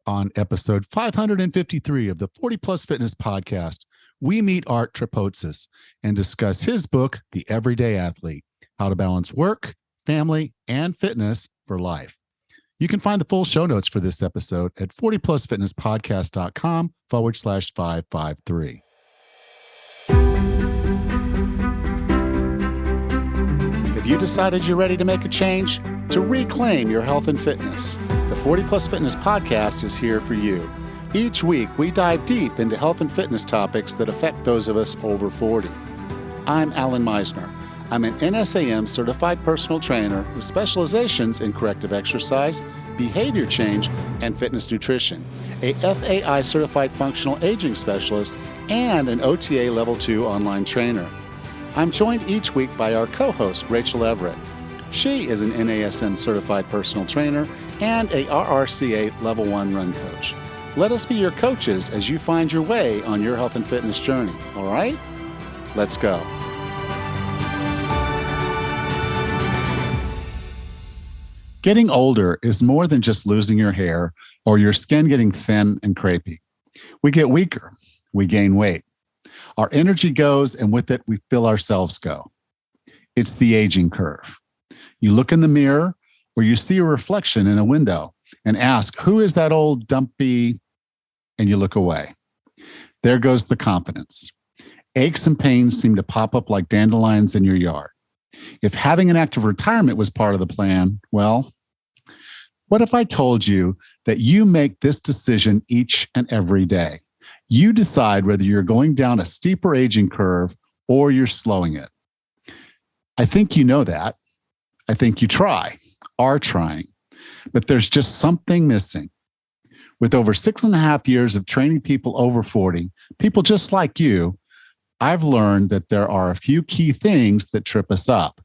On episode 553 of the 40 Plus Fitness Podcast, we meet Art Trapotsis and discuss his book, The Everyday Athlete: How to Balance Work, Family, and Fitness for Life. You can find the full show notes for this episode at 40plusfitnesspodcast.com/553. If you decided you're ready to make a change, to reclaim your health and fitness, the 40 Plus Fitness Podcast is here for you. Each week, we dive deep into health and fitness topics that affect those of us over 40. I'm Alan Meisner. I'm an NSAM certified personal trainer with specializations in corrective exercise, behavior change, and fitness nutrition, a FAI certified functional aging specialist, and an OTA Level 2 online trainer. I'm joined each week by our co-host, Rachel Everett. She is an NASM certified personal trainer and a RRCA Level 1 run coach. Let us be your coaches as you find your way on your health and fitness journey, all right? Let's go. Getting older is more than just losing your hair or your skin getting thin and crepey. We get weaker, we gain weight. Our energy goes, and with it, we feel ourselves go. It's the aging curve. You look in the mirror or you see a reflection in a window and ask, who is that old dumpy? And you look away. There goes the confidence. Aches and pains seem to pop up like dandelions in your yard. If having an active retirement was part of the plan, well, what if I told you that you make this decision each and every day? You decide whether you're going down a steeper aging curve or you're slowing it. I think you know that. I think you are trying, but there's just something missing. With over 6.5 years of training people over 40, people just like you, I've learned that there are a few key things that trip us up.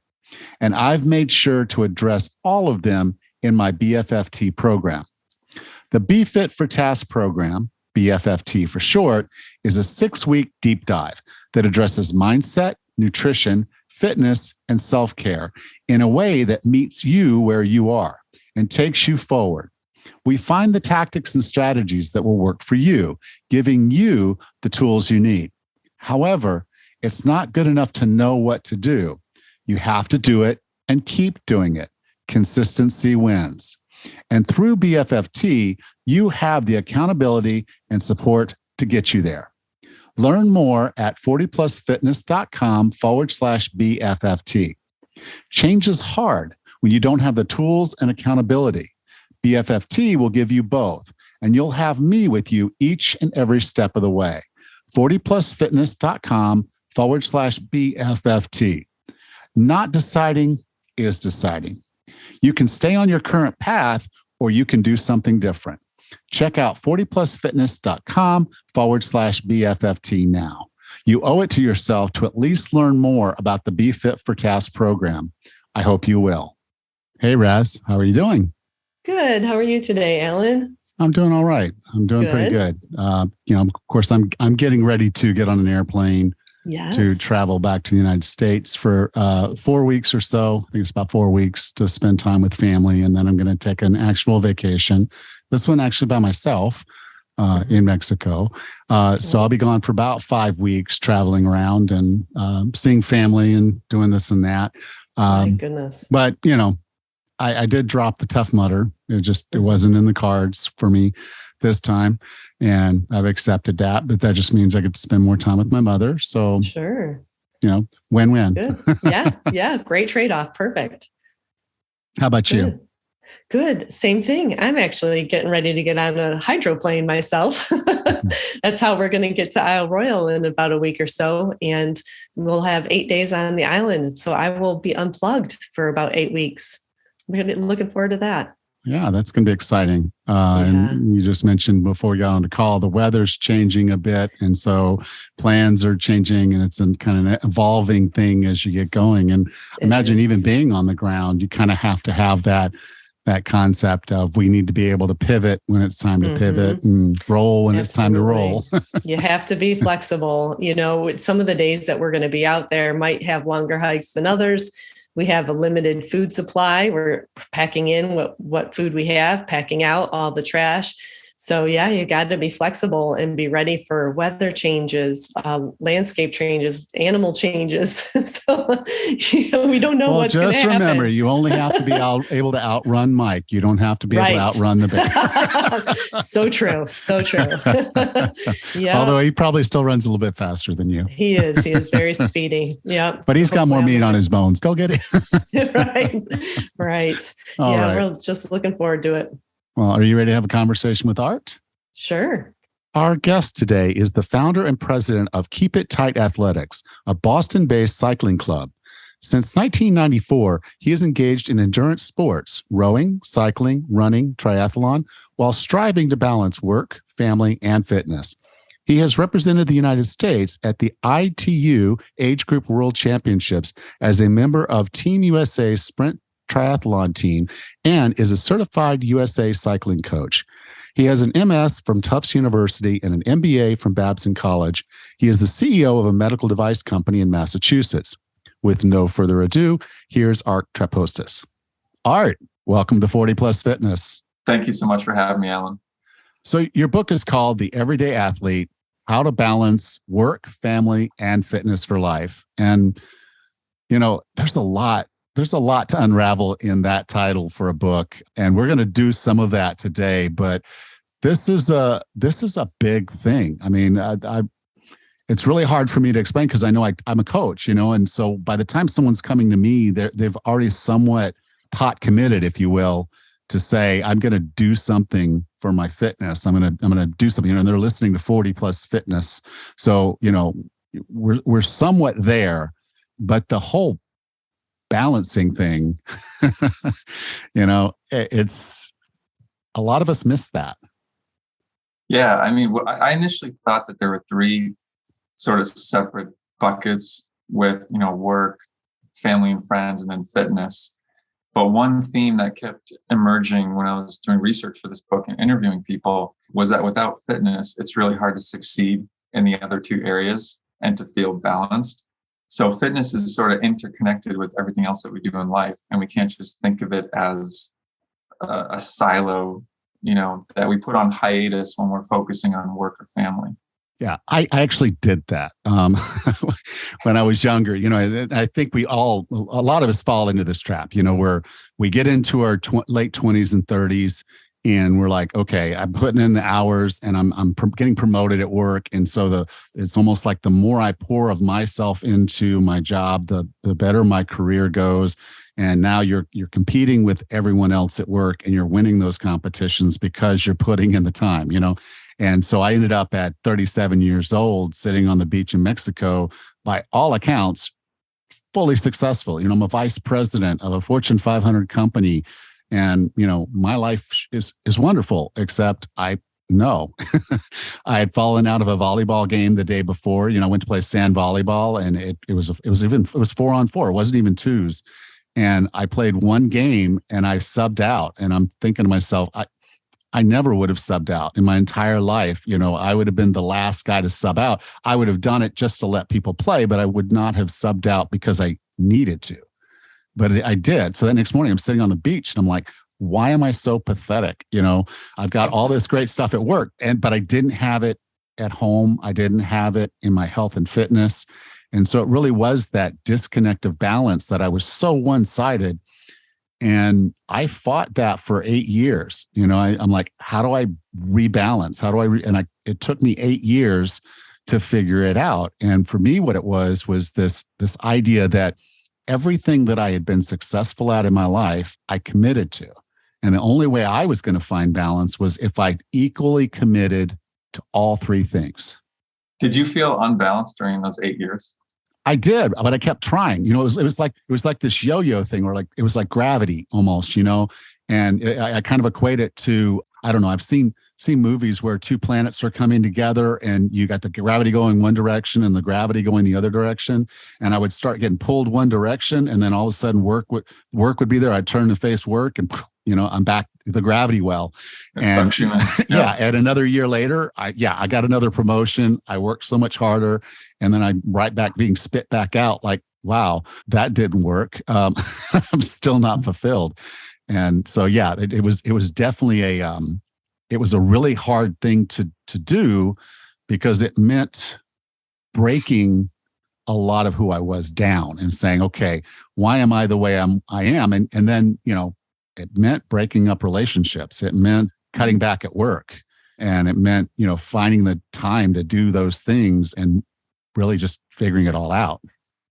And I've made sure to address all of them in my BFFT program. The Be Fit for Task program, BFFT for short, is a 6-week deep dive that addresses mindset, nutrition, fitness, and self-care in a way that meets you where you are and takes you forward. We find the tactics and strategies that will work for you, giving you the tools you need. However, it's not good enough to know what to do. You have to do it and keep doing it. Consistency wins. And through BFFT, you have the accountability and support to get you there. Learn more at 40plusfitness.com/BFFT. Change is hard when you don't have the tools and accountability. BFFT will give you both, and you'll have me with you each and every step of the way. 40plusfitness.com/BFFT. Not deciding is deciding. You can stay on your current path or you can do something different. Check out 40plusfitness.com/BFFT now. You owe it to yourself to at least learn more about the Be Fit for Task program. I hope you will. Hey, Raz, how are you doing? Good. How are you today, Alan? I'm doing all right. I'm doing pretty good. Of course, I'm getting ready to get on an airplane to travel back to the United States for 4 weeks or so. I think it's about 4 weeks to spend time with family. And then I'm going to take an actual vacation. This one actually by myself in Mexico. So I'll be gone for about 5 weeks traveling around and seeing family and doing this and that. My goodness. But, I did drop the Tough Mudder. It wasn't in the cards for me this time. And I've accepted that, but that just means I get to spend more time with my mother. So, sure. Win-win. Good. Yeah. Great trade-off. Perfect. How about you? Good. Same thing. I'm actually getting ready to get on a hydroplane myself. That's how we're going to get to Isle Royale in about a week or so. And we'll have 8 days on the island. So I will be unplugged for about 8 weeks. I'm looking forward to that. Yeah, that's going to be exciting. And you just mentioned before we got on the call, the weather's changing a bit. And so plans are changing, and it's a kind of an evolving thing as you get going. And imagine even being on the ground, you kind of have to have that concept of we need to be able to pivot when it's time to pivot and roll when it's time to roll. You have to be flexible. Some of the days that we're going to be out there might have longer hikes than others. We have a limited food supply. We're packing in what food we have, packing out all the trash. So yeah, you got to be flexible and be ready for weather changes, landscape changes, animal changes. So we don't know Well, what's going to just remember, happen. you only have to be able to outrun Mike. You don't have to be able to Right. outrun the bear. So true. So true. Although Yeah, he probably still runs a little bit faster than you. he is. He is very speedy. Yeah. But So he's got hopefully more I'll meat make on his bones. Go get it. it. Right. Right. All Yeah. right. We're just looking forward to it. Well, are you ready to have a conversation with Art? Sure. Our guest today is the founder and president of Keep It Tight Athletics, a Boston based cycling club. Since 1994, he is engaged in endurance sports, rowing, cycling, running, triathlon, while striving to balance work, family, and fitness. He has represented the United States at the ITU Age Group World Championships as a member of Team USA Sprint Triathlon Team and is a certified USA cycling coach. He has an MS from Tufts University and an MBA from Babson College. He is the CEO of a medical device company in Massachusetts. With no further ado, here's Art Trapotsis. Art, welcome to 40 Plus Fitness. Thank you so much for having me, Alan. So your book is called The Everyday Athlete, How to Balance Work, Family, and Fitness for Life. And, you know, there's a lot to unravel in that title for a book. And we're going to do some of that today, but this is a big thing. I mean, it's really hard for me to explain because I know I'm a coach, you know, and so by the time someone's coming to me, they've already somewhat pot committed, if you will, to say, I'm going to do something for my fitness. I'm going to do something, you know, and they're listening to 40 Plus Fitness. So, you know, we're somewhat there, but the whole balancing thing, you know, it's a lot of us miss that. Yeah, I mean, I initially thought that there were three sort of separate buckets with, you know, work, family and friends, and then fitness. But one theme that kept emerging when I was doing research for this book and interviewing people was that without fitness, it's really hard to succeed in the other two areas and to feel balanced. So fitness is sort of interconnected with everything else that we do in life. And we can't just think of it as a silo, you know, that we put on hiatus when we're focusing on work or family. Yeah, I actually did that when I was younger. You know, I think a lot of us fall into this trap, you know, where we get into our late 20s and 30s and we're like, okay, I'm putting in the hours and I'm getting promoted at work. And so it's almost like the more I pour of myself into my job, the better my career goes. And now you're competing with everyone else at work and you're winning those competitions because you're putting in the time, you know. And so I ended up at 37 years old, sitting on the beach in Mexico, by all accounts, fully successful. You know, I'm a vice president of a Fortune 500 company. And, you know, my life is wonderful, except I know I had fallen out of a volleyball game the day before. You know, I went to play sand volleyball and it was 4-on-4. It wasn't even twos. And I played one game and I subbed out. And I'm thinking to myself, I never would have subbed out in my entire life. You know, I would have been the last guy to sub out. I would have done it just to let people play, but I would not have subbed out because I needed to. But I did. So that next morning I'm sitting on the beach and I'm like, why am I so pathetic? You know, I've got all this great stuff at work, but I didn't have it at home. I didn't have it in my health and fitness. And so it really was that disconnect of balance that I was so one-sided. And I fought that for 8 years. You know, I'm like, how do I rebalance? How do I, it took me 8 years to figure it out. And for me, what it was this idea that everything that I had been successful at in my life, I committed to. And the only way I was going to find balance was if I equally committed to all three things. Did you feel unbalanced during those 8 years? I did, but I kept trying. You know, it was like this yo-yo thing, or like it was like gravity almost. You know, and I kind of equate it to, I don't know. I've seen movies where two planets are coming together, and you got the gravity going one direction and the gravity going the other direction. And I would start getting pulled one direction, and then all of a sudden work would be there. I'd turn to face work, and you know, I'm back the gravity well. And yeah, and another year later, I got another promotion. I worked so much harder, and then I'm right back being spit back out. Like, wow, that didn't work. I'm still not fulfilled. And so, yeah, it was definitely it was a really hard thing to do because it meant breaking a lot of who I was down and saying, okay, why am I the way I am? And then, it meant breaking up relationships. It meant cutting back at work. And it meant, finding the time to do those things and really just figuring it all out.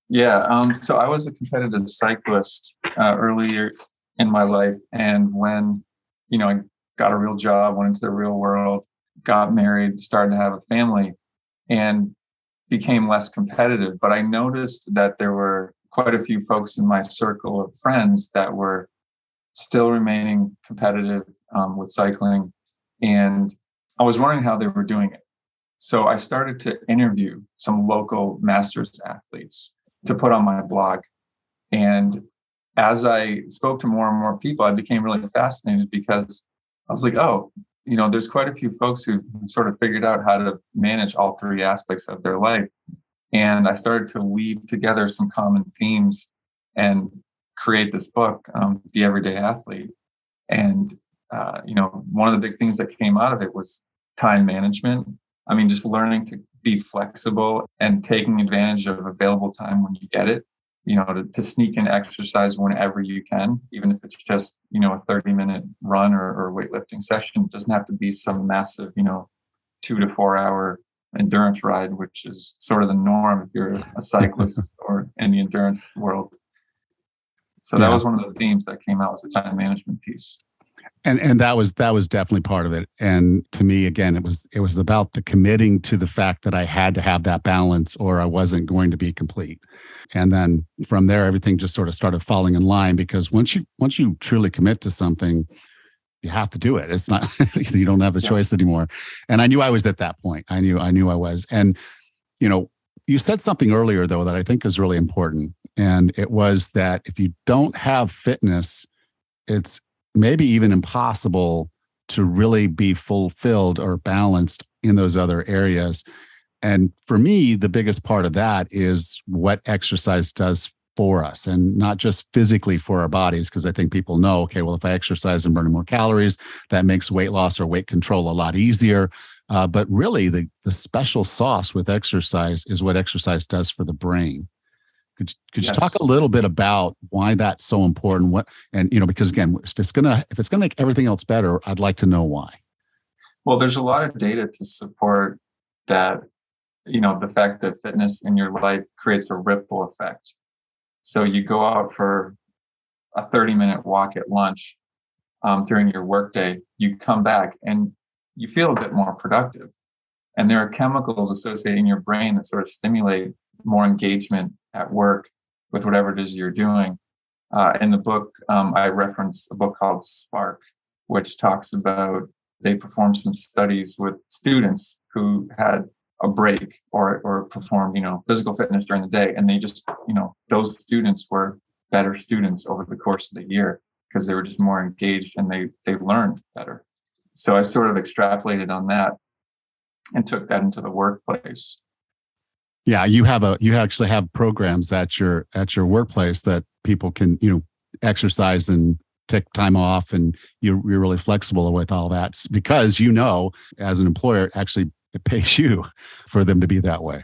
Yeah. So I was a competitive cyclist earlier in my life. And when, I got a real job, went into the real world, got married, started to have a family, and became less competitive. But I noticed that there were quite a few folks in my circle of friends that were still remaining competitive with cycling. And I was wondering how they were doing it. So I started to interview some local masters athletes to put on my blog. And as I spoke to more and more people, I became really fascinated because I was like, oh, there's quite a few folks who sort of figured out how to manage all three aspects of their life. And I started to weave together some common themes and create this book, The Everyday Athlete. And, one of the big things that came out of it was time management. I mean, just learning to be flexible and taking advantage of available time when you get it, to sneak in exercise whenever you can, even if it's just, a 30-minute run or weightlifting session. It doesn't have to be some massive, 2 to 4 hour endurance ride, which is sort of the norm if you're a cyclist or in the endurance world. So that was one of the themes that came out, was the time management piece. And that was definitely part of it. And to me, again, it was about the committing to the fact that I had to have that balance or I wasn't going to be complete. And then from there, everything just sort of started falling in line, because once you truly commit to something, you have to do it. It's not, you don't have the choice anymore. And I knew I was at that point. I knew I was. And, you said something earlier though, that I think is really important. And it was that if you don't have fitness, it's maybe even impossible to really be fulfilled or balanced in those other areas. And for me, the biggest part of that is what exercise does for us, and not just physically for our bodies. Because I think people know, okay, well, if I exercise and burn more calories, that makes weight loss or weight control a lot easier. But really, the special sauce with exercise is what exercise does for the brain. Could you talk a little bit about why that's so important? Because again, if it's gonna make everything else better, I'd like to know why. Well, there's a lot of data to support that, the fact that fitness in your life creates a ripple effect. So you go out for a 30-minute walk at lunch during your workday, you come back and you feel a bit more productive. And there are chemicals associated in your brain that sort of stimulate more engagement at work with whatever it is you're doing. In the book, I reference a book called Spark, which talks about, they performed some studies with students who had a break or performed, physical fitness during the day. And they just, those students were better students over the course of the year because they were just more engaged and they learned better. So I sort of extrapolated on that and took that into the workplace. Yeah, you actually have programs at your workplace that people can, exercise and take time off, and you're really flexible with all that, because as an employer, actually it pays you for them to be that way.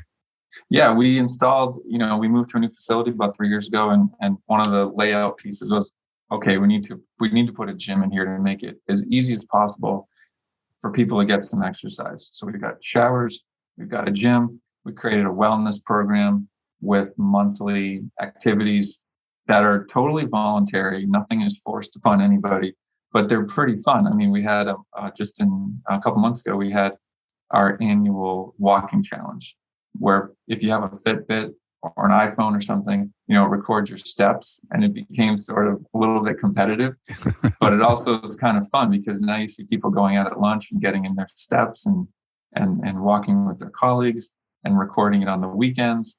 Yeah, we installed, we moved to a new facility about 3 years ago, and one of the layout pieces was, okay, we need to put a gym in here to make it as easy as possible for people to get some exercise. So we've got showers, we've got a gym, we created a wellness program with monthly activities that are totally voluntary. Nothing is forced upon anybody, but they're pretty fun. I mean, we had just in a couple months ago, we had our annual walking challenge, where if you have a Fitbit or an iPhone or something, it records your steps, and it became sort of a little bit competitive, but it also is kind of fun because now you see people going out at lunch and getting in their steps and walking with their colleagues and recording it on the weekends.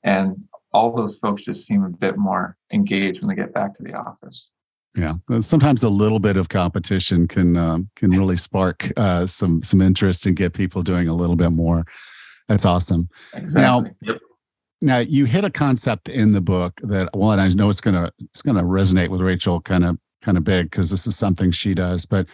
And all those folks just seem a bit more engaged when they get back to the office. Yeah, sometimes a little bit of competition can really spark some interest and get people doing a little bit more. That's awesome. Exactly. Now you hit a concept in the book that, well, and I know it's gonna resonate with Rachel kind of big, because this is something she does. But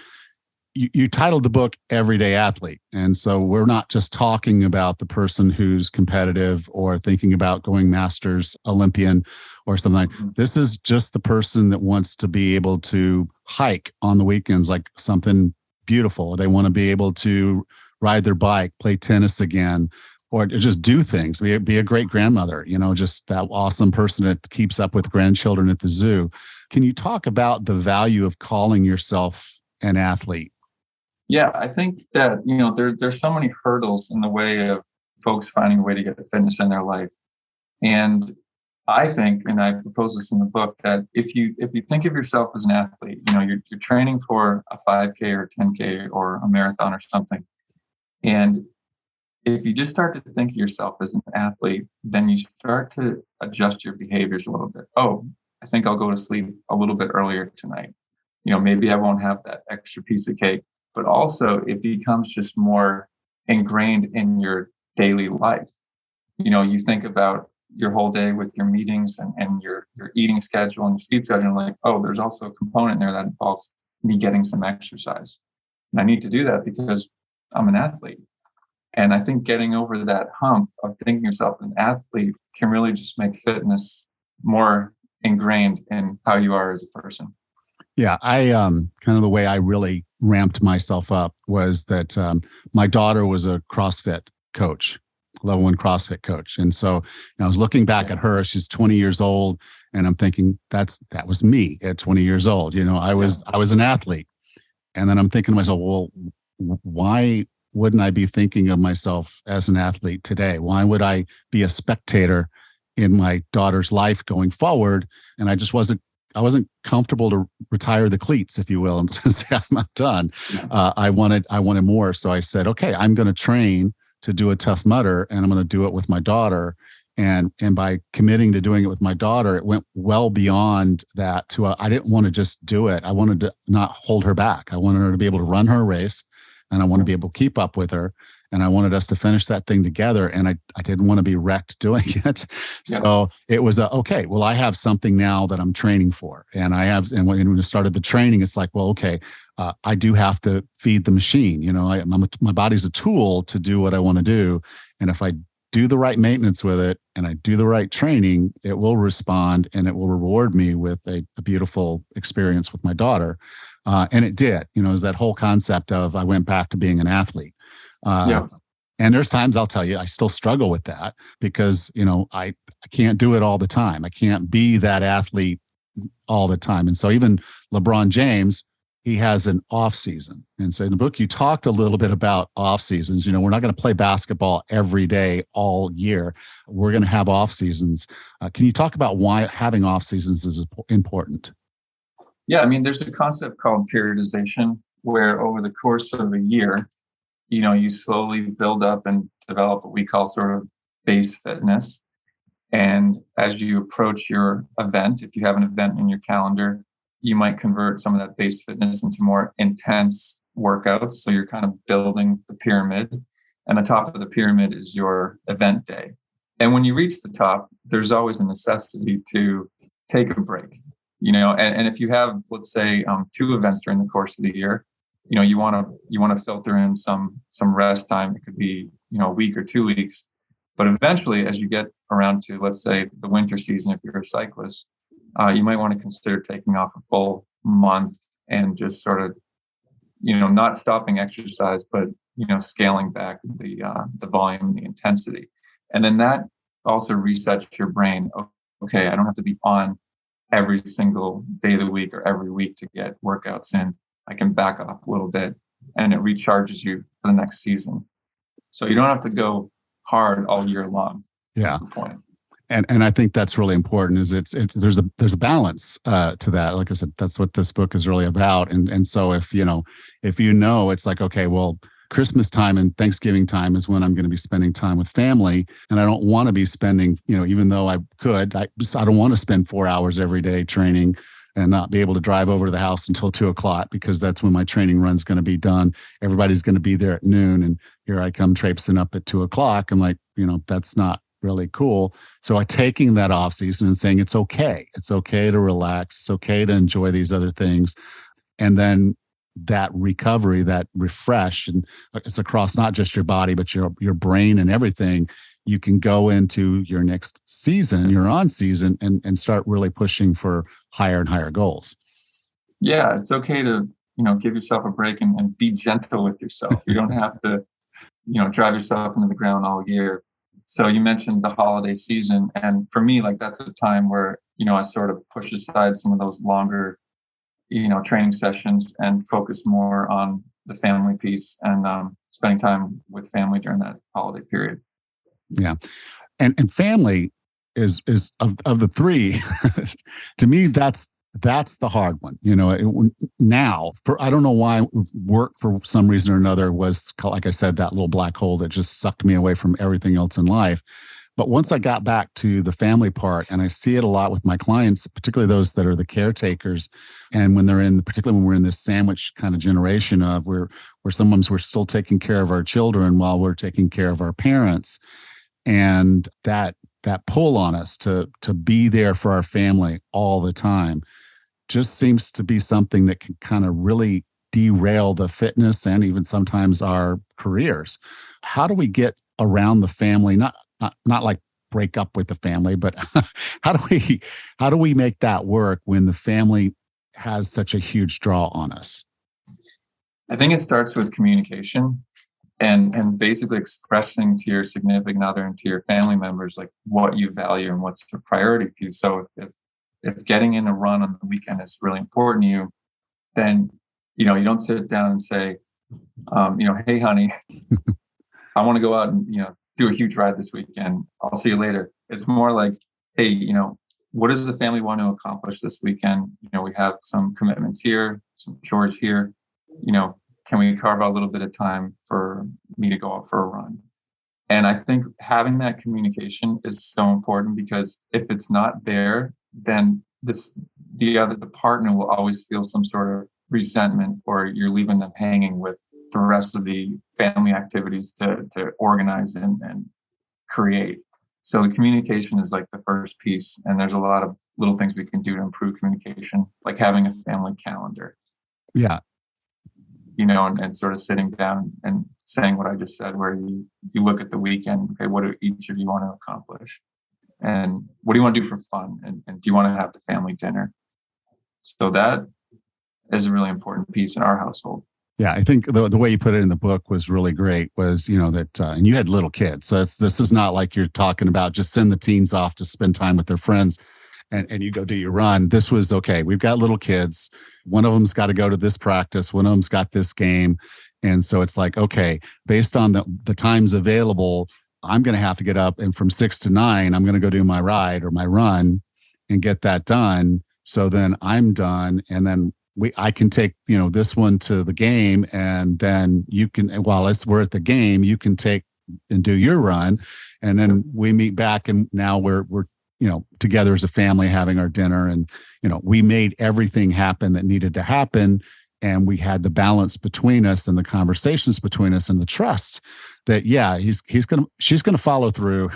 you titled the book Everyday Athlete. And so we're not just talking about the person who's competitive or thinking about going Masters Olympian or something like Mhm. this is just the person that wants to be able to hike on the weekends, like something beautiful. They want to be able to ride their bike, play tennis again, or just do things, be a great grandmother, just that awesome person that keeps up with grandchildren at the zoo. Can you talk about the value of calling yourself an athlete? Yeah, I think that, there's so many hurdles in the way of folks finding a way to get fitness in their life. And I think, and I propose this in the book, that if you think of yourself as an athlete, you're training for a 5K or 10K or a marathon or something. And if you just start to think of yourself as an athlete, then you start to adjust your behaviors a little bit. Oh, I think I'll go to sleep a little bit earlier tonight. Maybe I won't have that extra piece of cake, but also it becomes just more ingrained in your daily life. You think about your whole day with your meetings and your eating schedule and your sleep schedule, and like, oh, there's also a component there that involves me getting some exercise. And I need to do that because I'm an athlete. And I think getting over that hump of thinking yourself an athlete can really just make fitness more ingrained in how you are as a person. Yeah, I kind of the way I really ramped myself up was that my daughter was a CrossFit coach, level 1 CrossFit coach. And so I was looking back at her, she's 20 years old, and I'm thinking that was me at 20 years old. I was an athlete. And then I'm thinking to myself, well, why wouldn't I be thinking of myself as an athlete today? Why would I be a spectator in my daughter's life going forward? And I wasn't comfortable to retire the cleats, if you will, and say I'm done. I wanted more. So I said, okay, I'm going to train to do a Tough Mudder, and I'm going to do it with my daughter. And by committing to doing it with my daughter, it went well beyond that I didn't want to just do it. I wanted to not hold her back. I wanted her to be able to run her race, and I want to be able to keep up with her. And I wanted us to finish that thing together. And I didn't want to be wrecked doing it. Yeah. So it was okay, well, I have something now that I'm training for. And when we started the training, it's like, well, okay, I do have to feed the machine. My body's a tool to do what I want to do. And if I do the right maintenance with it and I do the right training, it will respond and it will reward me with a beautiful experience with my daughter. And it did, is that whole concept of I went back to being an athlete. And there's times I'll tell you, I still struggle with that because, I can't do it all the time. I can't be that athlete all the time. And so even LeBron James, he has an off season. And so in the book, you talked a little bit about off seasons. We're not going to play basketball every day all year. We're going to have off seasons. Can you talk about why having off seasons is important? Yeah, I mean, there's a concept called periodization where over the course of a year, you slowly build up and develop what we call sort of base fitness. And as you approach your event, if you have an event in your calendar, you might convert some of that base fitness into more intense workouts. So you're kind of building the pyramid. And the top of the pyramid is your event day. And when you reach the top, there's always a necessity to take a break. And if you have, let's say, 2 events during the course of the year, you want to filter in some rest time. It could be, a week or 2 weeks. But eventually, as you get around to, let's say, the winter season, if you're a cyclist, you might want to consider taking off a full month and just sort of, not stopping exercise, but, scaling back the volume and the intensity. And then that also resets your brain. Okay, I don't have to be on every single day of the week or every week to get workouts in. I can back off a little bit and it recharges you for the next season. So you don't have to go hard all year long. Yeah. That's the point. And I think that's really important. Is there's a balance to that. Like I said, that's what this book is really about. And so if it's like, okay, well, Christmas time and Thanksgiving time is when I'm going to be spending time with family, and I don't want to be spending, even though I could, I don't want to spend 4 hours every day training and not be able to drive over to the house until 2:00 because that's when my training run's going to be done. Everybody's going to be there at noon, and here I come traipsing up at 2:00. I'm like, that's not really cool. So taking that off season and saying it's okay to relax, it's okay to enjoy these other things, and then that recovery, that refresh, and it's across not just your body, but your brain and everything, you can go into your next season, your on season, and start really pushing for higher and higher goals. Yeah, it's okay to, give yourself a break and be gentle with yourself. You don't have to, drive yourself into the ground all year. So you mentioned the holiday season. And for me, like that's a time where, I sort of push aside some of those longer, training sessions and focus more on the family piece and spending time with family during that holiday period. Yeah. And family is of the three, to me, that's the hard one. Now for, I don't know why work for some reason or another was, like I said, that little black hole that just sucked me away from everything else in life. But once I got back to the family part, and I see it a lot with my clients, particularly those that are the caretakers, and particularly when we're in this sandwich kind of generation of where sometimes we're still taking care of our children while we're taking care of our parents, and that pull on us to be there for our family all the time just seems to be something that can kind of really derail the fitness and even sometimes our careers. How do we get around the family? Not like break up with the family, but how do we make that work when the family has such a huge draw on us? I think it starts with communication and basically expressing to your significant other and to your family members like what you value and what's a priority for you. So if getting in a run on the weekend is really important to you, then you don't sit down and say, hey honey, I want to go out and do a huge ride this weekend. I'll see you later. It's more like, hey, what does the family want to accomplish this weekend? We have some commitments here, some chores here. Can we carve out a little bit of time for me to go out for a run? And I think having that communication is so important because if it's not there, then the partner will always feel some sort of resentment, or you're leaving them hanging with the rest of the family activities to organize and create. So the communication is like the first piece. And there's a lot of little things we can do to improve communication, like having a family calendar. Yeah. And sort of sitting down and saying what I just said, where you look at the weekend, okay, what do each of you want to accomplish? And what do you want to do for fun? And do you want to have the family dinner? So that is a really important piece in our household. Yeah, I think the way you put it in the book was really great. Was that, and you had little kids, so this is not like you're talking about just send the teens off to spend time with their friends, and you go do your run. This was okay. We've got little kids. One of them's got to go to this practice. One of them's got this game, and so it's like, okay, based on the times available, I'm going to have to get up, and from 6 to 9, I'm going to go do my ride or my run, and get that done. So then I'm done, and then I can take this one to the game, and then you can, while we're at the game, you can take and do your run, and then we meet back, and now we're together as a family having our dinner, and we made everything happen that needed to happen, and we had the balance between us and the conversations between us and the trust that she's gonna follow through.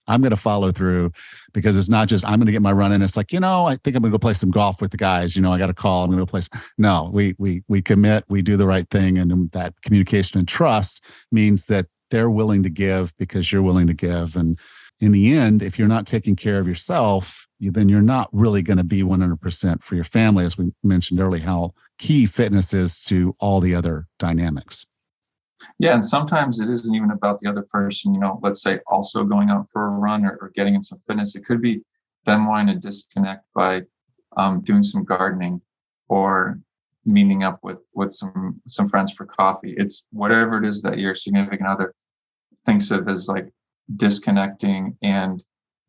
I'm gonna follow through, because it's not just I'm gonna get my run in. It's like, I think I'm gonna go play some golf with the guys. I got a call. I'm gonna go play. No, we commit. We do the right thing, and that communication and trust means that they're willing to give because you're willing to give. And in the end, if you're not taking care of yourself, then you're not really going to be 100% for your family, as we mentioned earlier, how key fitness is to all the other dynamics. Yeah, and sometimes it isn't even about the other person, let's say also going out for a run or getting in some fitness. It could be them wanting to disconnect by doing some gardening or meeting up with some friends for coffee. It's whatever it is that your significant other thinks of as like disconnecting and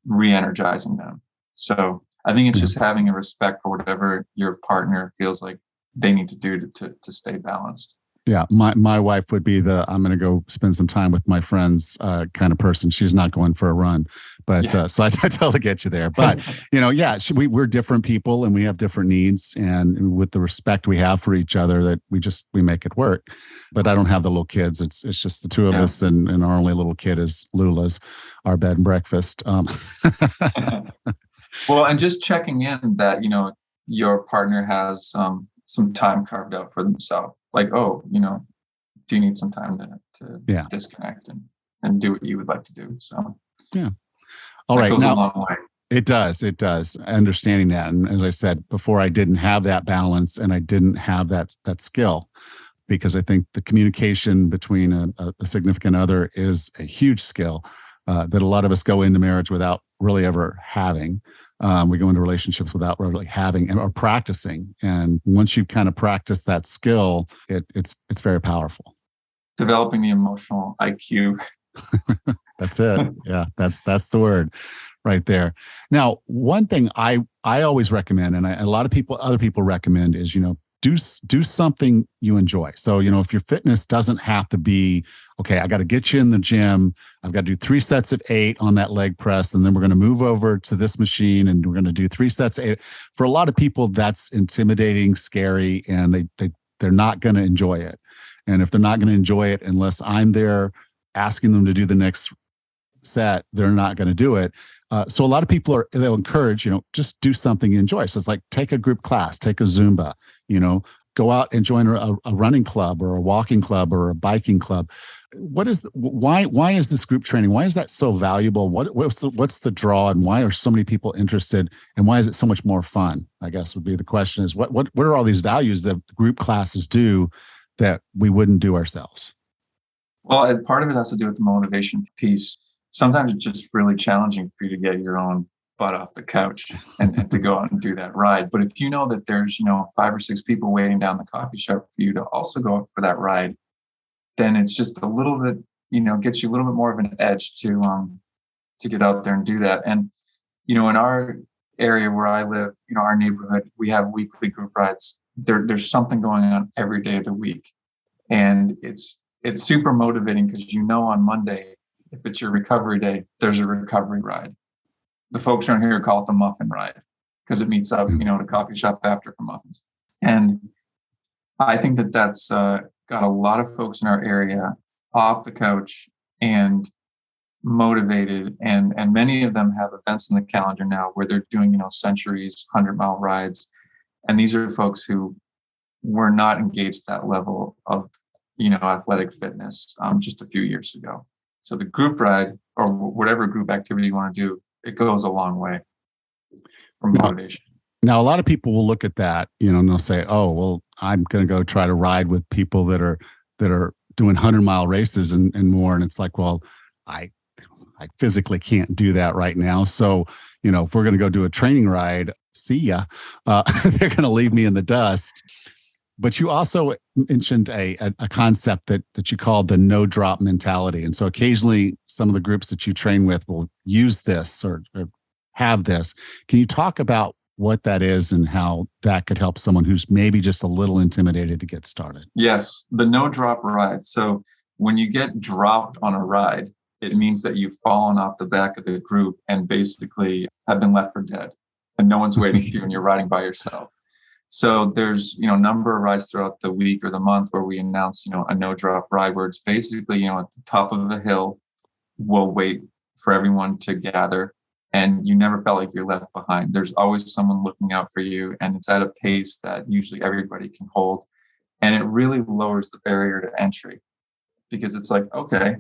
re-energizing them. So I think it's just having a respect for whatever your partner feels like they need to do to stay balanced. Yeah, my wife would be the I'm going to go spend some time with my friends kind of person. She's not going for a run, but so I totally get you there. But we're different people and we have different needs, and with the respect we have for each other, that we make it work. But I don't have the little kids. It's just the two of us, and our only little kid is Lula's, our bed and breakfast. Well, and just checking in that your partner has some time carved out for themselves. like, oh, do you need some time to Yeah. disconnect and do what you would like to do? So Yeah. All that right. goes a Now, long way. it does. It does. Understanding that. And as I said before, I didn't have that balance and I didn't have that skill, because I think the communication between a significant other is a huge skill that a lot of us go into marriage without really ever having. We go into relationships without really having or practicing. And once you kind of practice that skill, it's very powerful. Developing the emotional IQ. That's it. Yeah, that's the word right there. Now, one thing I always recommend, and a lot of other people recommend, is do something you enjoy. So if your fitness doesn't have to be, okay, I got to get you in the gym, I've got to do 3 sets of 8 on that leg press, and then we're going to move over to this machine and we're going to do 3 sets of 8. For a lot of people, that's intimidating, scary, and they're not going to enjoy it. And if they're not going to enjoy it unless I'm there asking them to do the next set, they're not going to do it. So a lot of people they'll encourage, just do something you enjoy. So it's like, take a group class, take a Zumba, go out and join a running club or a walking club or a biking club. Why is this group training? Why is that so valuable? What's the draw, and why are so many people interested, and why is it so much more fun? I guess would be the question, is what are all these values that group classes do that we wouldn't do ourselves? Well, part of it has to do with the motivation piece. Sometimes it's just really challenging for you to get your own butt off the couch and to go out and do that ride. But if you know that there's, 5 or 6 people waiting down the coffee shop for you to also go out for that ride, then it's just a little bit, gets you a little bit more of an edge to get out there and do that. And, in our area where I live, our neighborhood, we have weekly group rides. There's something going on every day of the week. And it's super motivating because on Monday, if it's your recovery day, there's a recovery ride. The folks around here call it the muffin ride because it meets up, at a coffee shop after for muffins. And I think that's got a lot of folks in our area off the couch and motivated. And many of them have events in the calendar now where they're doing, centuries, 100-mile rides. And these are folks who were not engaged at that level of, athletic fitness just a few years ago. So the group ride or whatever group activity you want to do, it goes a long way for motivation. Now, a lot of people will look at that, and they'll say, "Oh, well, I'm going to go try to ride with people that are doing 100-mile races and more." And it's like, well, I physically can't do that right now. So, if we're going to go do a training ride, see ya. They're going to leave me in the dust. But you also mentioned a concept that you called the no drop mentality. And so occasionally some of the groups that you train with will use this or have this. Can you talk about what that is and how that could help someone who's maybe just a little intimidated to get started? Yes, the no drop ride. So when you get dropped on a ride, it means that you've fallen off the back of the group and basically have been left for dead. And no one's waiting for you and you're riding by yourself. So there's, a number of rides throughout the week or the month where we announce, a no drop ride where it's basically, at the top of the hill, we'll wait for everyone to gather and you never felt like you're left behind. There's always someone looking out for you and it's at a pace that usually everybody can hold. And it really lowers the barrier to entry because it's like, okay,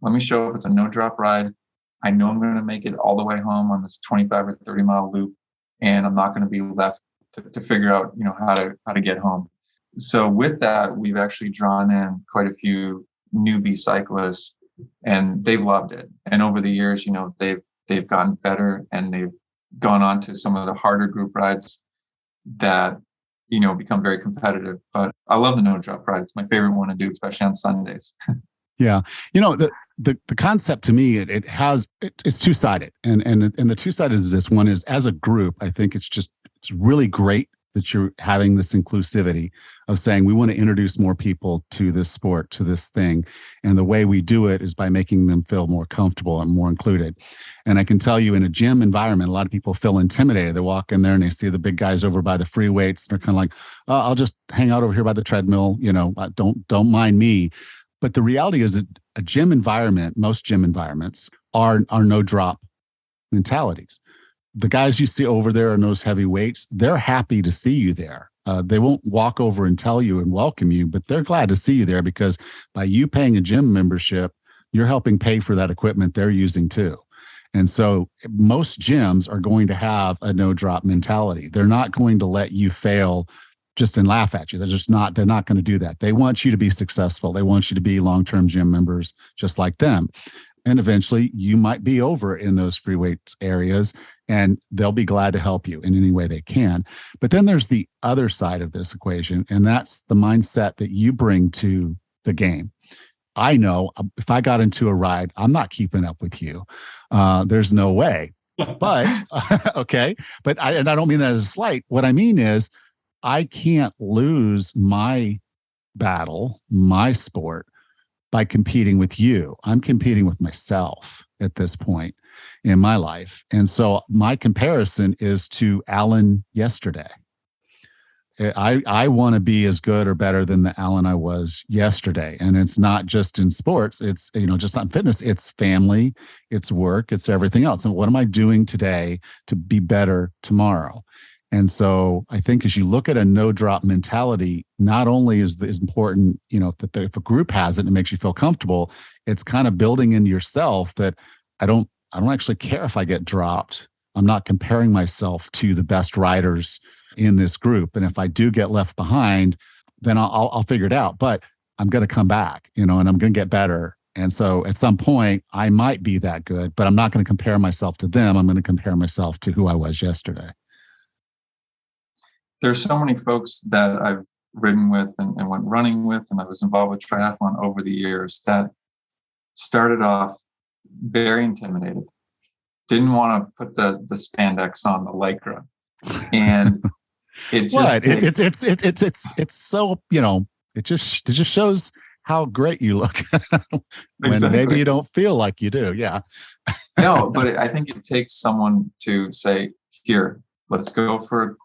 let me show up. It's a no drop ride. I know I'm going to make it all the way home on this 25 or 30-mile loop and I'm not going to be left to figure out, how to get home. So with that, we've actually drawn in quite a few newbie cyclists and they've loved it. And over the years, they've gotten better and they've gone on to some of the harder group rides that, become very competitive. But I love the no drop ride. It's my favorite one to do, especially on Sundays. Yeah. The concept to me, it's two-sided. And the two-sided is this. One is, as a group, I think it's really great that you're having this inclusivity of saying we want to introduce more people to this sport, to this thing. And the way we do it is by making them feel more comfortable and more included. And I can tell you, in a gym environment, a lot of people feel intimidated. They walk in there and they see the big guys over by the free weights. They're kind of like, oh, I'll just hang out over here by the treadmill. Don't mind me. But the reality is that a gym environment, most gym environments are no drop mentalities. The guys you see over there in those heavy weights, they're happy to see you there. They won't walk over and tell you and welcome you, but they're glad to see you there because by you paying a gym membership, you're helping pay for that equipment they're using too. And so most gyms are going to have a no drop mentality. They're not going to let you fail just and laugh at you. They're not going to do that. They want you to be successful. They want you to be long-term gym members just like them. And eventually you might be over in those free weights areas and they'll be glad to help you in any way they can. But then there's the other side of this equation, and that's the mindset that you bring to the game. I know if I got into a ride, I'm not keeping up with you. There's no way. But okay. But I don't mean that as a slight. What I mean is I can't lose my battle, my sport, by competing with you. I'm competing with myself at this point in my life. And so my comparison is to Alan yesterday. I want to be as good or better than the Alan I was yesterday. And it's not just in sports. It's, just not in fitness. It's family, it's work, it's everything else. And what am I doing today to be better tomorrow? And so I think as you look at a no drop mentality, not only is it important, that if a group has it and it makes you feel comfortable, it's kind of building into yourself that I don't actually care if I get dropped. I'm not comparing myself to the best riders in this group. And if I do get left behind, then I'll figure it out. But I'm going to come back, and I'm going to get better. And so at some point I might be that good, but I'm not going to compare myself to them. I'm going to compare myself to who I was yesterday. There's so many folks that I've ridden with and went running with, and I was involved with triathlon over the years that started off very intimidated, didn't want to put the spandex on, the Lycra, and it just it's so it just shows how great you look when exactly. Maybe you don't feel like you do. Yeah. No, but I think it takes someone to say, here, let's go for a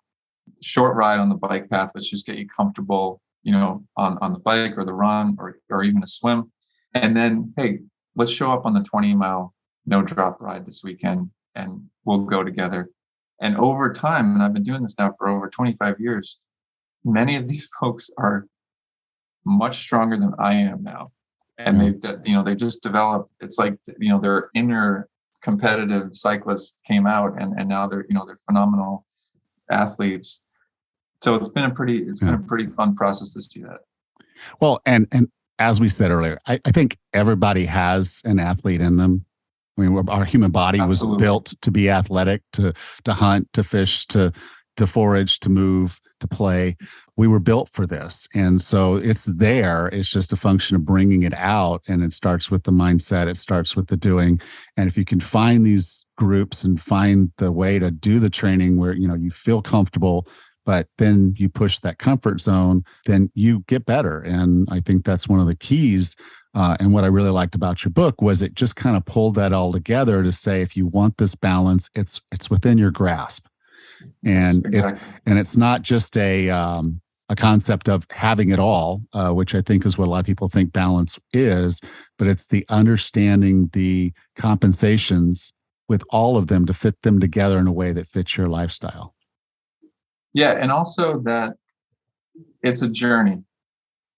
short ride on the bike path. Let's just get you comfortable, on the bike or the run or even a swim. And then, hey, let's show up on the 20-mile no drop ride this weekend and we'll go together. And over time, and I've been doing this now for over 25 years, many of these folks are much stronger than I am now. And they just developed, it's like, their inner competitive cyclists came out and now they're phenomenal athletes. So it's been a pretty fun process to see that. Well, and as we said earlier, I think everybody has an athlete in them. I mean, our human body Absolutely. was built to be athletic, to hunt, to fish, to forage, to move, to play. We were built for this. And so it's there. It's just a function of bringing it out. And it starts with the mindset. It starts with the doing. And if you can find these groups and find the way to do the training where, you feel comfortable, but then you push that comfort zone, then you get better. And I think that's one of the keys. And what I really liked about your book was it just kind of pulled that all together to say, if you want this balance, it's within your grasp. And yes, exactly. it's not just a concept of having it all, which I think is what a lot of people think balance is, but it's the understanding the compensations with all of them to fit them together in a way that fits your lifestyle. Yeah. And also that it's a journey.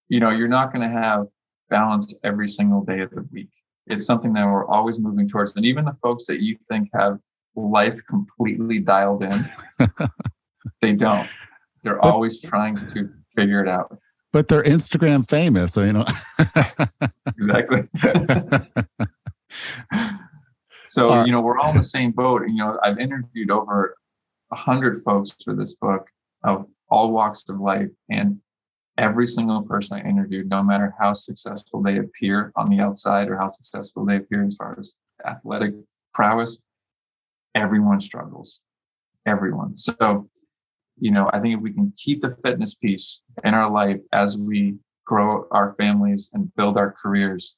You're not going to have balance every single day of the week. It's something that we're always moving towards. And even the folks that you think have life completely dialed in, they don't. They're always trying to figure it out. But they're Instagram famous, so Exactly. So, we're all in the same boat. I've interviewed over 100 folks for this book of all walks of life. And every single person I interviewed, no matter how successful they appear on the outside or how successful they appear as far as athletic prowess, everyone struggles. Everyone. So, I think if we can keep the fitness piece in our life as we grow our families and build our careers,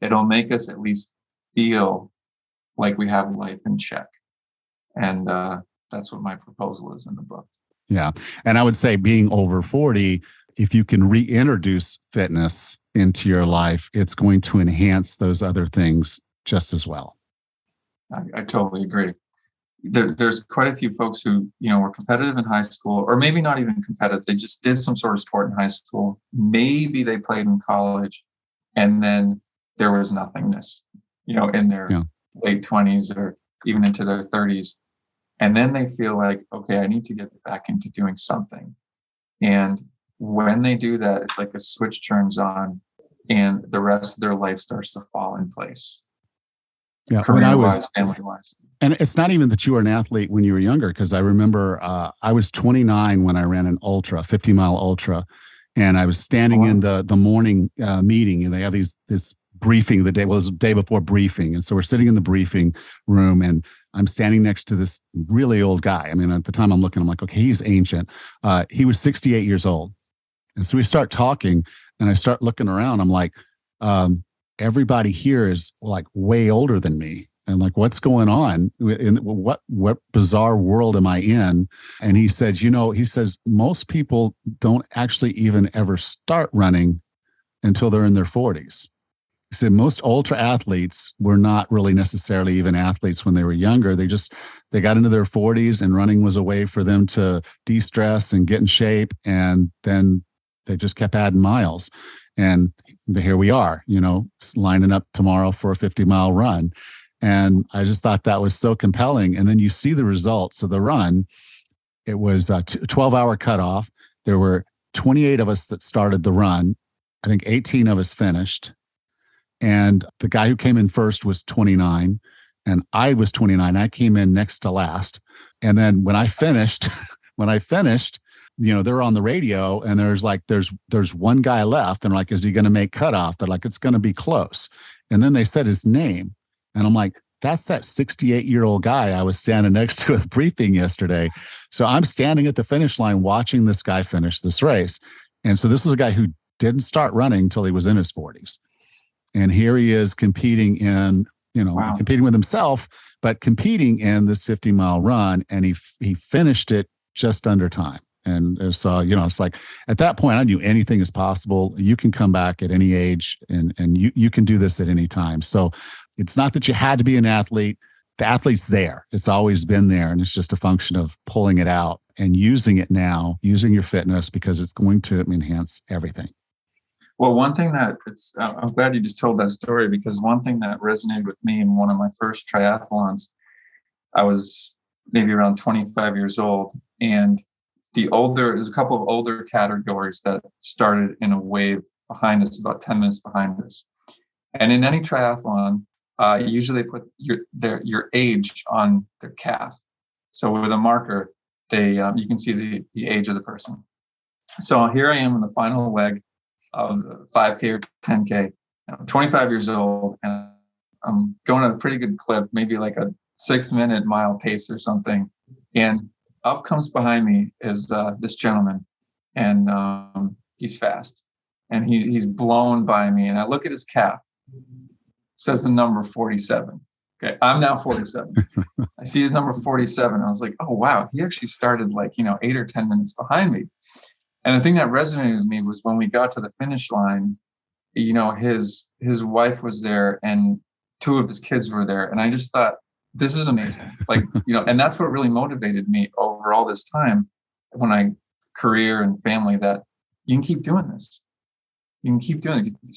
it'll make us at least feel like we have life in check. And that's what my proposal is in the book. Yeah. And I would say being over 40, if you can reintroduce fitness into your life, it's going to enhance those other things just as well. I totally agree. there's quite a few folks who, were competitive in high school, or maybe not even competitive. They just did some sort of sport in high school. Maybe they played in college, and then there was nothingness, in their late 20s or even into their 30s. And then they feel like, okay, I need to get back into doing something. And when they do that, it's like a switch turns on and the rest of their life starts to fall in place. Yeah, career-wise, family-wise. And it's not even that you were an athlete when you were younger, because I remember I was 29 when I ran an ultra, 50-mile ultra, and I was standing in the morning meeting, and they have this briefing it was the day before briefing, and so we're sitting in the briefing room, and I'm standing next to this really old guy. I mean, at the time I'm like, okay, he's ancient. He was 68 years old, and so we start talking, and I start looking around. I'm like, everybody here is like way older than me. And like, what's going on? In what bizarre world am I in? And he said, he says, most people don't actually even ever start running until they're in their 40s. He said most ultra athletes were not really necessarily even athletes when they were younger. They got into their 40s, and running was a way for them to de-stress and get in shape. And then they just kept adding miles. And here we are, lining up tomorrow for a 50-mile run. And I just thought that was so compelling. And then you see the results of the run. It was a 12-hour cutoff. There were 28 of us that started the run. I think 18 of us finished. And the guy who came in first was 29. And I was 29. I came in next to last. And then when I finished, they're on the radio, and there's one guy left, and like, is he going to make cutoff? They're like, it's going to be close. And then they said his name, and I'm like, that's that 68-year-old guy I was standing next to at a briefing yesterday. So I'm standing at the finish line watching this guy finish this race. And so this is a guy who didn't start running until he was in his 40s. And here he is competing in, competing with himself, but competing in this 50-mile run. And he finished it just under time. And so, it's like at that point, I knew anything is possible. You can come back at any age, and you can do this at any time. So it's not that you had to be an athlete. The athlete's there. It's always been there. And it's just a function of pulling it out and using it now, using your fitness, because it's going to enhance everything. Well, one thing I'm glad you just told that story, because one thing that resonated with me in one of my first triathlons, I was maybe around 25 years old, and there's a couple of older categories that started in a wave behind us, about 10 minutes behind us. And in any triathlon, usually they put your age on their calf. So with a marker, you can see the age of the person. So here I am in the final leg of the 5K or 10K. I'm 25 years old, and I'm going at a pretty good clip, maybe like a 6-minute mile pace or something. And up comes behind me is this gentleman, and he's fast, and he's blown by me. And I look at his calf. It says the number 47. Okay, I'm now 47. I see his number 47. I was like, oh wow, he actually started 8 or 10 minutes behind me. And the thing that resonated with me was when we got to the finish line, his wife was there, and 2 of his kids were there, and I just thought, this is amazing. And that's what really motivated me over all this time when career and family, that you can keep doing this. You can keep doing it. You can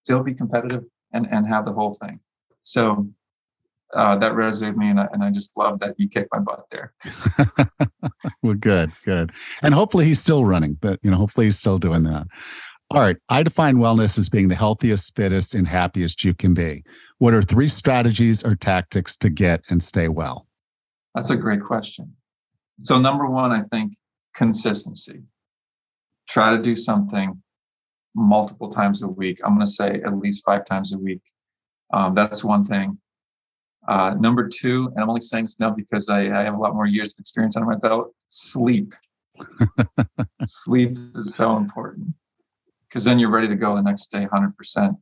still be competitive and have the whole thing. So that resonated with me, and I just love that you kicked my butt there. Well, good. And hopefully he's still running, but hopefully he's still doing that. All right. I define wellness as being the healthiest, fittest, and happiest you can be. What are 3 strategies or tactics to get and stay well? That's a great question. So number 1, I think consistency. Try to do something multiple times a week. I'm going to say at least 5 times a week. That's one thing. Number 2, and I'm only saying this now because I have a lot more years of experience under my belt, sleep. Sleep is so important, because then you're ready to go the next day 100%.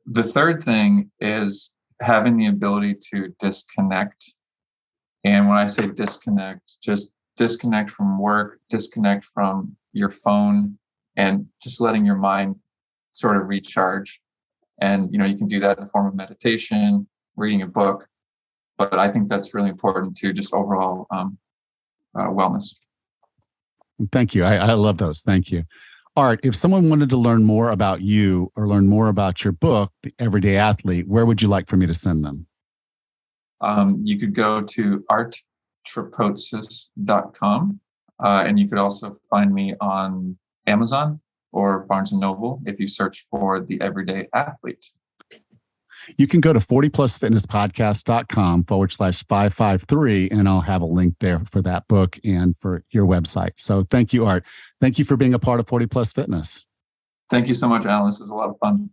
The third thing is having the ability to disconnect. And when I say disconnect, just disconnect from work, disconnect from your phone, and just letting your mind sort of recharge. And, you can do that in the form of meditation, reading a book. but I think that's really important to just overall wellness. Thank you. I love those. Thank you. Art, if someone wanted to learn more about you or learn more about your book, The Everyday Athlete, where would you like for me to send them? You could go to arttrapotsis.com, and you could also find me on Amazon or Barnes & Noble if you search for The Everyday Athlete. You can go to 40plusfitnesspodcast.com/553, and I'll have a link there for that book and for your website. So thank you, Art. Thank you for being a part of 40 Plus Fitness. Thank you so much, Alan. This was a lot of fun.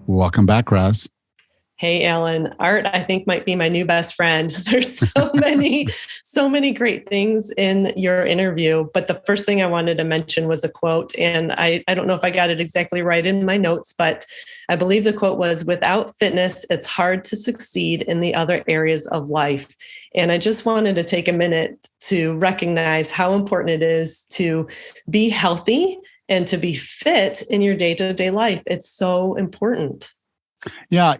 Welcome back, Roz. Hey, Alan. Art, I think, might be my new best friend. There's so many great things in your interview. But the first thing I wanted to mention was a quote. And I don't know if I got it exactly right in my notes, but I believe the quote was, "Without fitness, it's hard to succeed in the other areas of life." And I just wanted to take a minute to recognize how important it is to be healthy and to be fit in your day-to-day life. It's so important. Yeah,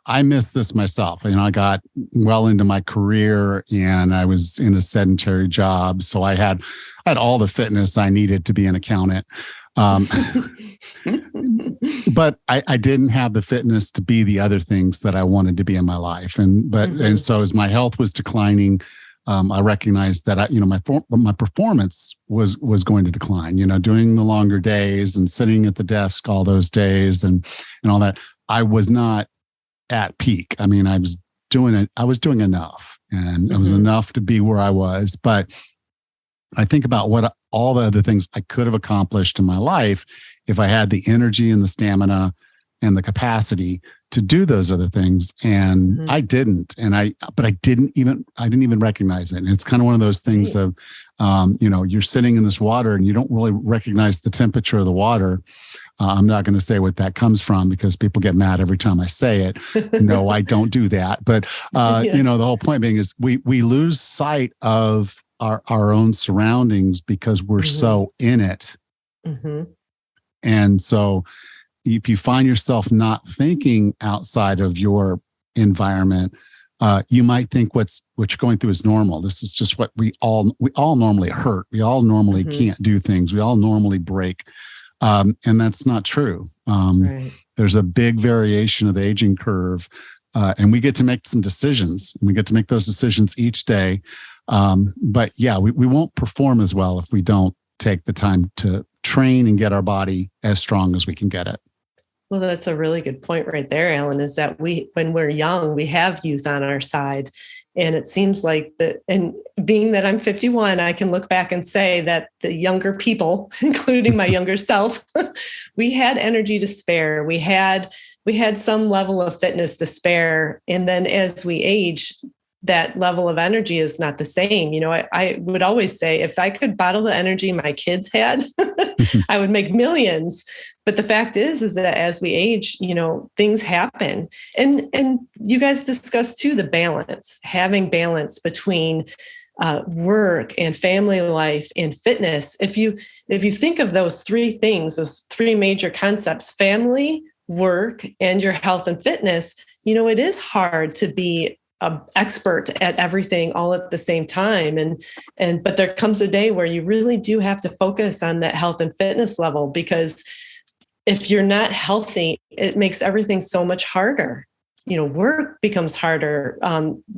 I miss this myself. I got well into my career and I was in a sedentary job, so I had all the fitness I needed to be an accountant. But I didn't have the fitness to be the other things that I wanted to be in my life. And so as my health was declining, I recognized that my performance was going to decline. Doing the longer days and sitting at the desk all those days and all that, I was not at peak. I mean, I was doing enough, and it was enough to be where I was. But I think about what all the other things I could have accomplished in my life if I had the energy and the stamina and the capacity to do those other things. And I didn't. But I didn't even recognize it. And it's kind of one of those things of, you're sitting in this water and you don't really recognize the temperature of the water. I'm not going to say what that comes from because people get mad every time I say it. No, I don't do that. But, Yes. The whole point being is we lose sight of our own surroundings because we're so in it. And so if you find yourself not thinking outside of your environment, you might think what you're going through is normal. This is just what we all normally hurt. We all normally can't do things. We all normally break. And that's not true. Right. There's a big variation of the aging curve. And we get to make some decisions, and we get to make those decisions each day. But yeah, we won't perform as well if we don't take the time to train and get our body as strong as we can get it. Well, that's a really good point right there, Alan, is that when we're young, we have youth on our side. And it seems like and being that I'm 51, I can look back and say that the younger people, including my younger self, we had energy to spare. We had some level of fitness to spare. And then as we age, that level of energy is not the same. I would always say if I could bottle the energy my kids had, I would make millions. But the fact is that as we age, things happen. And you guys discussed too, the balance, having balance between work and family life and fitness. If you think of those three things, those three major concepts, family, work, and your health and fitness, it is hard to be an expert at everything all at the same time. But there comes a day where you really do have to focus on that health and fitness level, because if you're not healthy, it makes everything so much harder. Work becomes harder.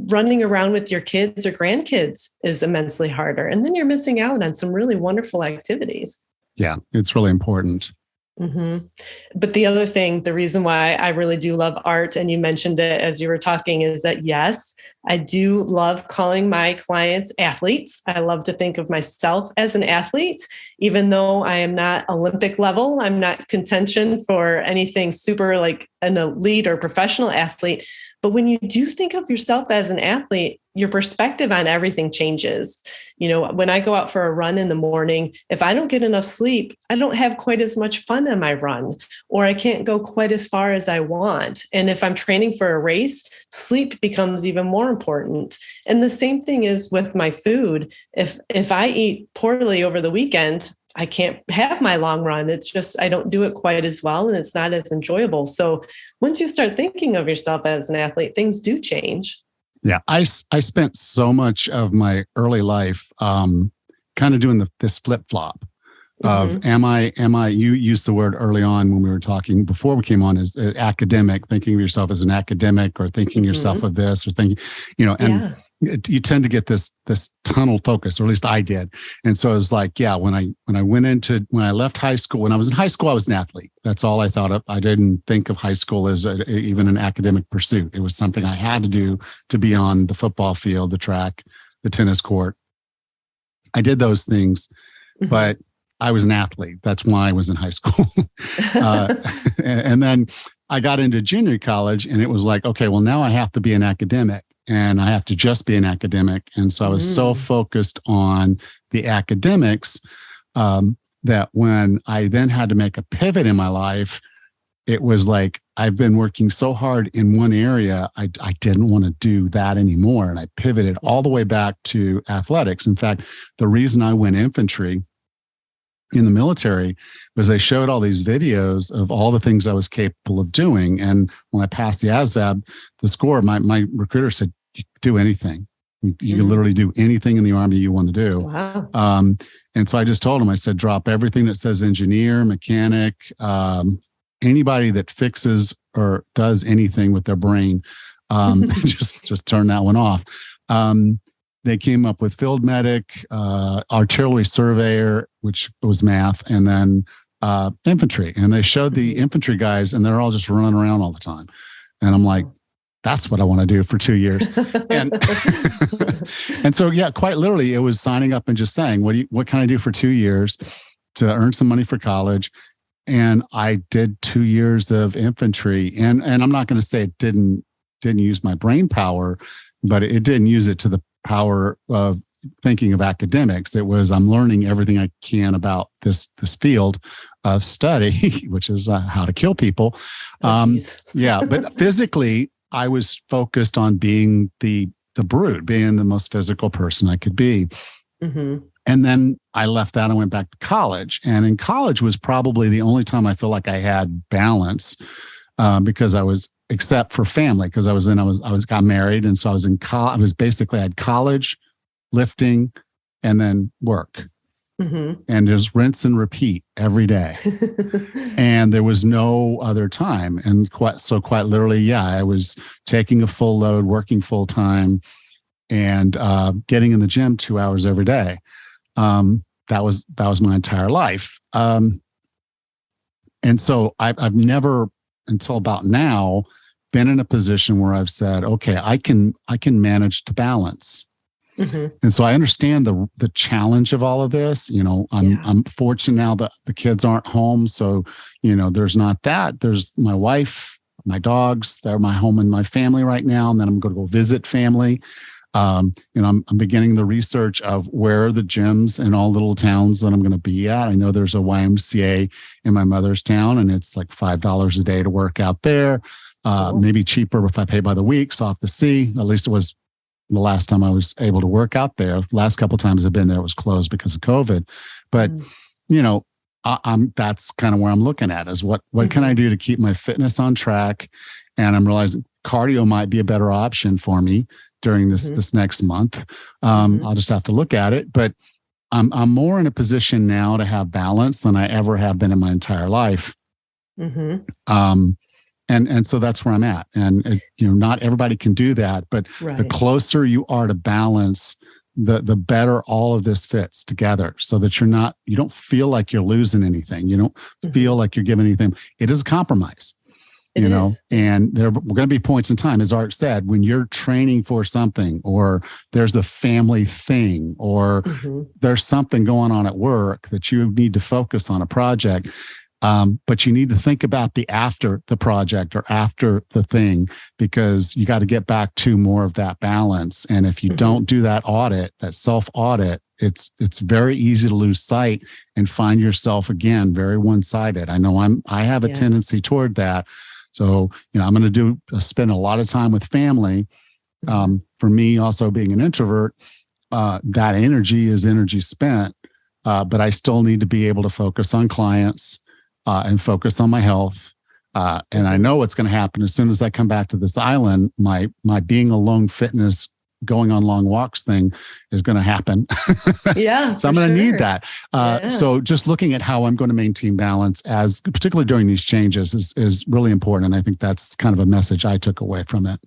Running around with your kids or grandkids is immensely harder. And then you're missing out on some really wonderful activities. Yeah, it's really important. But the other thing, the reason why I really do love art, and you mentioned it as you were talking, is that yes, I do love calling my clients athletes. I love to think of myself as an athlete, even though I am not Olympic level. I'm not contention for anything super like an elite or professional athlete. But when you do think of yourself as an athlete, your perspective on everything changes. When I go out for a run in the morning, if I don't get enough sleep, I don't have quite as much fun on my run, or I can't go quite as far as I want. And if I'm training for a race, sleep becomes even more important. And the same thing is with my food. If I eat poorly over the weekend, I can't have my long run. It's just, I don't do it quite as well and it's not as enjoyable. So once you start thinking of yourself as an athlete, things do change. Yeah. I spent so much of my early life kind of doing this flip flop of am I, you used the word early on when we were talking before we came on as academic, thinking of yourself as an academic or thinking yourself of this or thinking, and you tend to get this tunnel focus, or at least I did. And so it was like, yeah, when I left high school, when I was in high school, I was an athlete. That's all I thought of. I didn't think of high school as even an academic pursuit. It was something I had to do to be on the football field, the track, the tennis court. I did those things, but I was an athlete. That's why I was in high school. And then I got into junior college and it was like, okay, well, now I have to be an academic and I have to just be an academic. And so I was so focused on the academics that when I then had to make a pivot in my life, it was like, I've been working so hard in one area, I didn't want to do that anymore. And I pivoted all the way back to athletics. In fact, the reason I went infantry in the military was they showed all these videos of all the things I was capable of doing. And when I passed the ASVAB, the score, my recruiter said, you can do anything. You can literally do anything in the Army you want to do. Wow. And so I just told him, I said, drop everything that says engineer, mechanic, anybody that fixes or does anything with their brain, just turn that one off. They came up with field medic, artillery surveyor, which was math, and then infantry. And they showed the infantry guys, and they're all just running around all the time. And I'm like, that's what I want to do for 2 years. And and so, yeah, quite literally, it was signing up and just saying, what can I do for 2 years to earn some money for college? And I did 2 years of infantry. And I'm not going to say it didn't use my brain power, but it didn't use it to the power of thinking of academics. It was, I'm learning everything I can about this field of study, which is how to kill people. Yeah, but physically, I was focused on being the brute, being the most physical person I could be. And then I left that and went back to college. And in college was probably the only time I feel like I had balance because I was, except for family, because I got married. And so I was in college. I had college, lifting, and then work. And there's rinse and repeat every day. And there was no other time. And quite literally, yeah, I was taking a full load, working full time, and getting in the gym 2 hours every day. That was my entire life. And so I've never, until about now, been in a position where I've said, okay, I can manage to balance. And so I understand the challenge of all of this. I'm fortunate now that the kids aren't home. So, there's not that. There's my wife, my dogs, they're my home and my family right now. And then I'm going to go visit family. I'm beginning the research of where are the gyms in all little towns that I'm going to be at. I know there's a YMCA in my mother's town, and it's like $5 a day to work out there. Maybe cheaper if I pay by the week. So I'll have to see. At least it was the last time I was able to work out there. Last couple of times I've been there, it was closed because of COVID. But that's kind of where I'm looking at is what can I do to keep my fitness on track? And I'm realizing cardio might be a better option for me during this next month. I'll just have to look at it, but I'm more in a position now to have balance than I ever have been in my entire life. And so that's where I'm at. And not everybody can do that, but the closer you are to balance, the better all of this fits together, so that you don't feel like you're losing anything. You don't feel like you're giving anything. It is a compromise. And there are going to be points in time, as Art said, when you're training for something, or there's a family thing, or there's something going on at work that you need to focus on a project. But you need to think about the after the project or after the thing, because you got to get back to more of that balance. And if you don't do that self-audit, it's very easy to lose sight and find yourself again very one-sided. I know I have a tendency toward that. So, I'm going to spend a lot of time with family. For me, also being an introvert, that energy is energy spent but I still need to be able to focus on clients and focus on my health. And I know what's going to happen as soon as I come back to this island. My being alone fitness, going on long walks thing is going to happen. Yeah. So I'm going to need that. Yeah. So just looking at how I'm going to maintain balance, as particularly during these changes, is really important. And I think that's kind of a message I took away from it.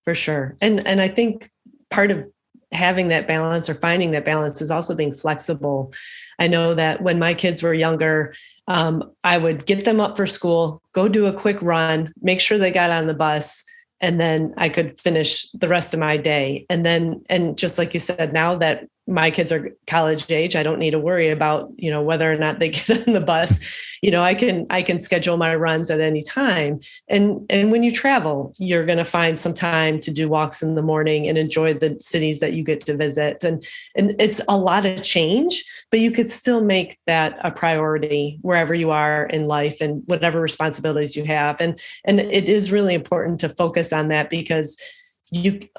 For sure. And I think part of having that balance or finding that balance is also being flexible. I know that when my kids were younger, I would get them up for school, go do a quick run, make sure they got on the bus, and then I could finish the rest of my day. And just like you said, now that my kids are college age, I don't need to worry about, whether or not they get on the bus. I can schedule my runs at any time. And when you travel, you're going to find some time to do walks in the morning and enjoy the cities that you get to visit. And it's a lot of change, but you could still make that a priority wherever you are in life and whatever responsibilities you have. And it is really important to focus on that, because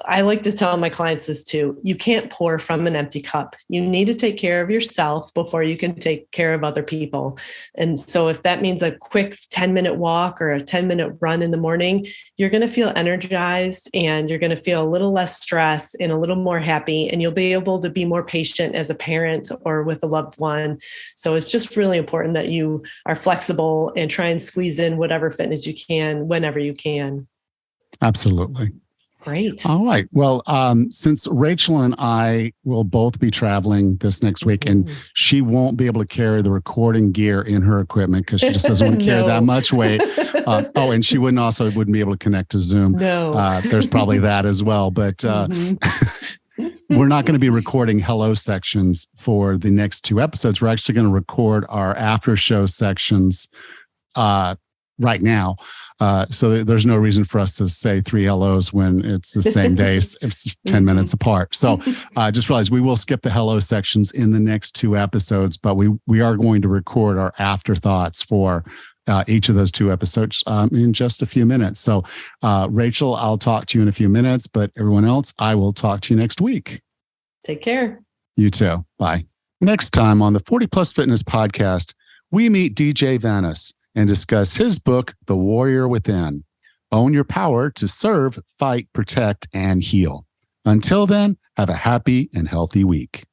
I like to tell my clients this too. You can't pour from an empty cup. You need to take care of yourself before you can take care of other people. And so if that means a quick 10-minute walk or a 10-minute run in the morning, you're going to feel energized and you're going to feel a little less stress and a little more happy. And you'll be able to be more patient as a parent or with a loved one. So it's just really important that you are flexible and try and squeeze in whatever fitness you can whenever you can. Absolutely. Great. All right. Well, since Rachel and I will both be traveling this next week, and she won't be able to carry the recording gear in her equipment because she just doesn't want to carry that much weight. And she wouldn't be able to connect to Zoom. No. There's probably that as well. But we're not going to be recording hello sections for the next 2 episodes. We're actually going to record our after show sections right now. So there's no reason for us to say 3 hellos when it's the same day. It's 10 minutes apart. So just realize we will skip the hello sections in the next 2 episodes, but we are going to record our afterthoughts for each of those 2 episodes in just a few minutes. So Rachel, I'll talk to you in a few minutes, but everyone else, I will talk to you next week. Take care. You too. Bye. Next time on the 40 Plus Fitness Podcast, we meet DJ Vanis and discuss his book, The Warrior Within. Own your power to serve, fight, protect, and heal. Until then, have a happy and healthy week.